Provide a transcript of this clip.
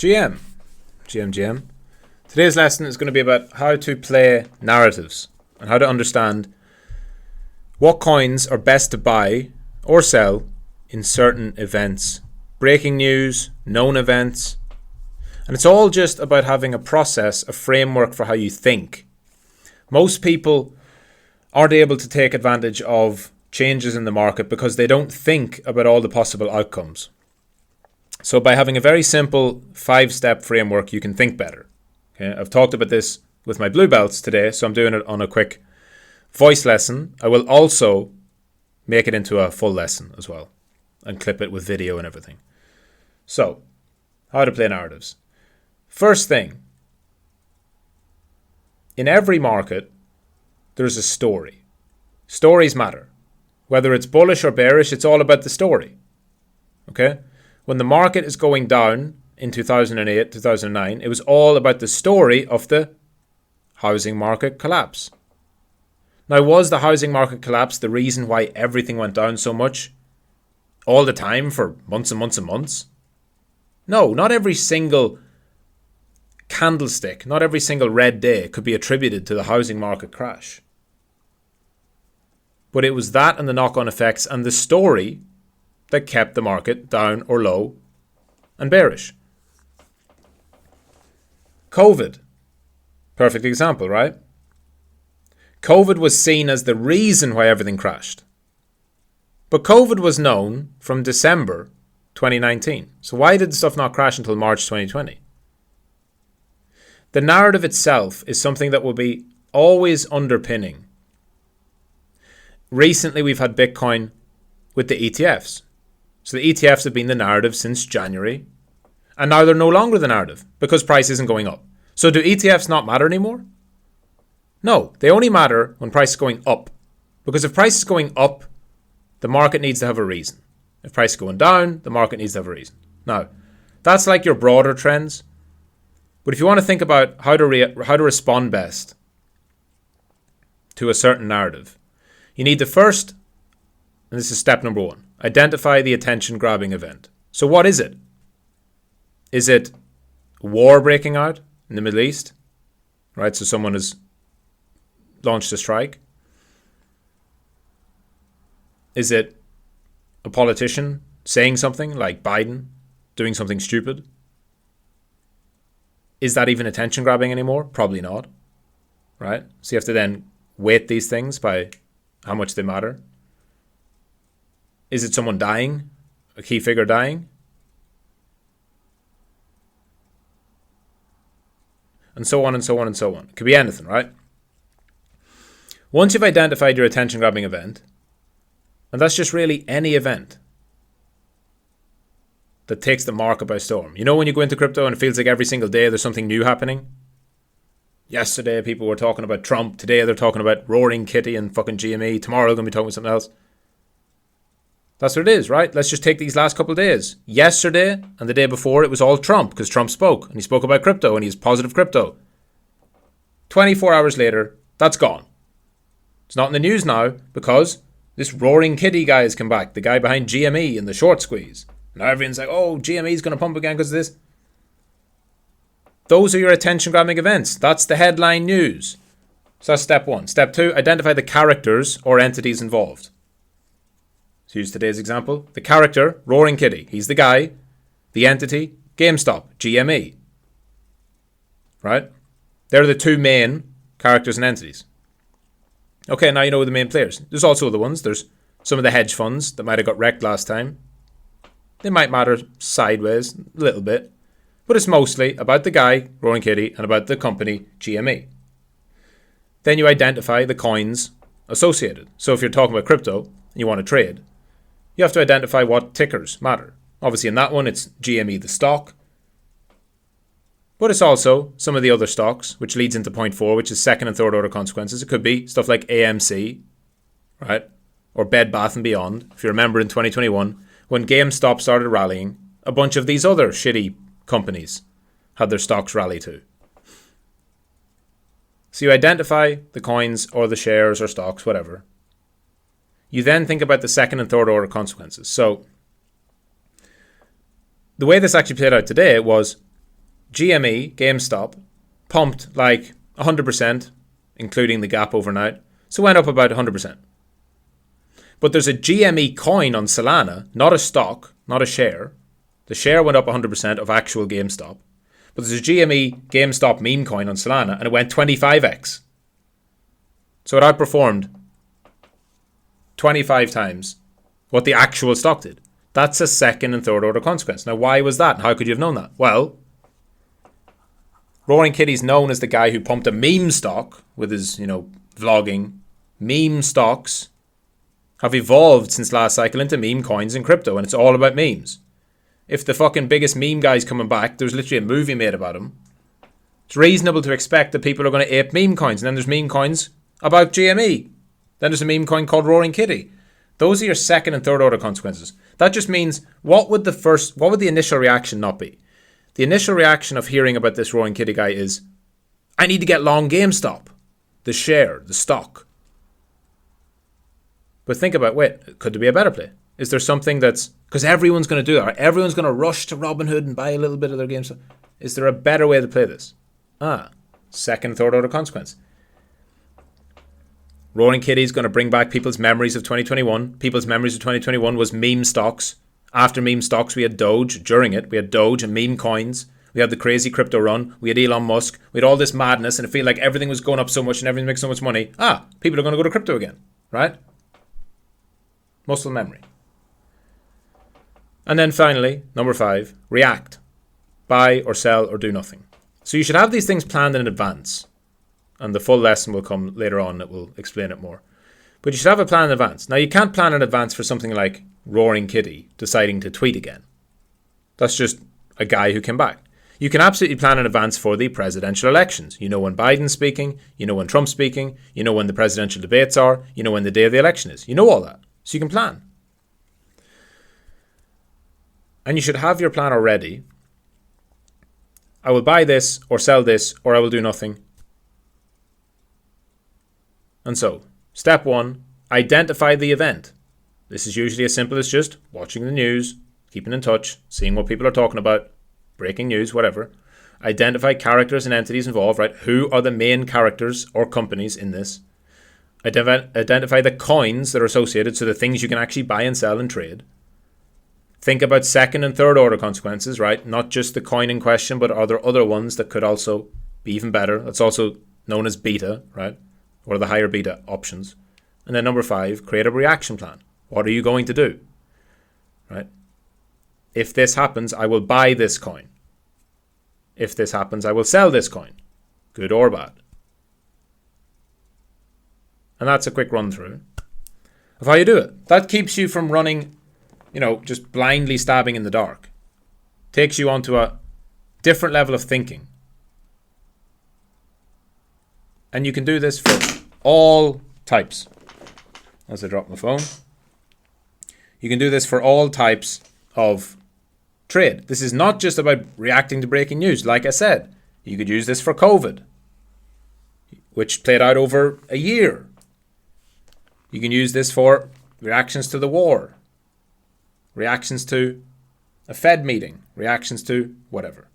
GM. GM. Today's lesson is going to be about how to play narratives and how to understand what coins are best to buy or sell in certain events. Breaking news, known events. And it's all just about having a process, a framework for how you think. Most people aren't able to take advantage of changes in the market because they don't think about all the possible outcomes. So by having a very simple 5-step framework, you can think better. Okay? I've talked about this with my blue belts today, so I'm doing it on a quick voice lesson. I will also make it into a full lesson as well and clip it with video and everything. So, how to play narratives. First thing, in every market, there's a story. Stories matter. Whether it's bullish or bearish, it's all about the story. Okay? When the market is going down in 2008, 2009, it was all about the story of the housing market collapse. Now, was the housing market collapse the reason why everything went down so much all the time for months and months and months? No, not every single candlestick, not every single red day could be attributed to the housing market crash. But it was that and the knock-on effects and the story that kept the market down or low and bearish. COVID. Perfect example, right? COVID was seen as the reason why everything crashed. But COVID was known from December 2019. So why did the stuff not crash until March 2020? The narrative itself is something that will be always underpinning. Recently, we've had Bitcoin with the ETFs. So the ETFs have been the narrative since January. And now they're no longer the narrative because price isn't going up. So do ETFs not matter anymore? No, they only matter when price is going up. Because if price is going up, the market needs to have a reason. If price is going down, the market needs to have a reason. Now, that's like your broader trends. But if you want to think about how to respond best to a certain narrative, you need to first, and this is step number 1, identify the attention-grabbing event. So what is it? Is it war breaking out in the Middle East? Right, so someone has launched a strike. Is it a politician saying something like Biden doing something stupid? Is that even attention grabbing anymore? Probably not. Right? So you have to then weight these things by how much they matter. Is it someone dying? A key figure dying? And so on and so on and so on. It could be anything, right? Once you've identified your attention grabbing event, and that's just really any event that takes the market by storm. You know when you go into crypto and it feels like every single day there's something new happening? Yesterday people were talking about Trump. Today they're talking about Roaring Kitty and fucking GME. Tomorrow they're going to be talking about something else. That's what it is, right? Let's just take these last couple of days. Yesterday and the day before it was all Trump because Trump spoke. And he spoke about crypto and he's positive crypto. 24 hours later, that's gone. It's not in the news now because this Roaring Kitty guy has come back. The guy behind GME and the short squeeze. Now everyone's like, oh, GME's going to pump again because of this. Those are your attention-grabbing events. That's the headline news. So that's step 1. Step 2, identify the characters or entities involved. So use today's example. The character, Roaring Kitty. He's the guy. The entity, GameStop, GME. Right? They're the 2 main characters and entities. Okay, now you know the main players. There's also other ones. There's some of the hedge funds that might have got wrecked last time. They might matter sideways a little bit. But it's mostly about the guy, Roaring Kitty, and about the company, GME. Then you identify the coins associated. So if you're talking about crypto and you want to trade, you have to identify what tickers matter. Obviously in that one, it's GME, the stock. But it's also some of the other stocks, which leads into point 4, which is second and third order consequences. It could be stuff like AMC, right? Or Bed Bath & Beyond. If you remember in 2021, when GameStop started rallying, a bunch of these other shitty companies had their stocks rally too. So you identify the coins or the shares or stocks, whatever. You then think about the second and third order consequences. So the way this actually played out today was GME, GameStop, pumped like 100%, including the gap overnight. So went up about 100%. But there's a GME coin on Solana, not a stock, not a share. The share went up 100% of actual GameStop. But there's a GME GameStop meme coin on Solana and it went 25x. So it outperformed 25 times what the actual stock did. That's a second and third order consequence. Now, why was that? And how could you have known that? Well, Roaring Kitty's known as the guy who pumped a meme stock with his, vlogging. Meme stocks have evolved since last cycle into meme coins and crypto, and it's all about memes. If the fucking biggest meme guy's coming back, there's literally a movie made about him. It's reasonable to expect that people are going to ape meme coins, and then there's meme coins about GME. Then there's a meme coin called Roaring Kitty. Those are your second and third order consequences. That just means, what would the initial reaction not be? The initial reaction of hearing about this Roaring Kitty guy is, I need to get long GameStop, the share, the stock. But think about, wait, could there be a better play? Is there something that's, because everyone's going to do that, everyone's going to rush to Robinhood and buy a little bit of their GameStop. Is there a better way to play this? Second, third order consequence. Roaring Kitty is going to bring back people's memories of 2021. People's memories of 2021 was meme stocks. After meme stocks, we had Doge. During it, we had Doge and meme coins. We had the crazy crypto run. We had Elon Musk. We had all this madness, and it felt like everything was going up so much and everything makes so much money. People are going to go to crypto again, right? Muscle memory. And then finally, number 5, react. Buy or sell or do nothing. So you should have these things planned in advance. And the full lesson will come later on that will explain it more. But you should have a plan in advance. Now, you can't plan in advance for something like Roaring Kitty deciding to tweet again. That's just a guy who came back. You can absolutely plan in advance for the presidential elections. You know when Biden's speaking. You know when Trump's speaking. You know when the presidential debates are. You know when the day of the election is. You know all that. So you can plan. And you should have your plan already. I will buy this or sell this or I will do nothing. And so, step 1, identify the event. This is usually as simple as just watching the news, keeping in touch, seeing what people are talking about, breaking news, whatever. Identify characters and entities involved, right? Who are the main characters or companies in this? Identify the coins that are associated, so the things you can actually buy and sell and trade. Think about second and third order consequences, right? Not just the coin in question, but are there other ones that could also be even better? That's also known as beta, right? Or the higher beta options. And then number 5, create a reaction plan. What are you going to do? Right? If this happens, I will buy this coin. If this happens, I will sell this coin. Good or bad. And that's a quick run through of how you do it. That keeps you from running, just blindly stabbing in the dark. Takes you onto a different level of thinking. And you can do this for all types. As I drop my phone. You can do this for all types of trade. This is not just about reacting to breaking news. Like I said, you could use this for COVID, which played out over a year. You can use this for reactions to the war, reactions to a Fed meeting, reactions to whatever.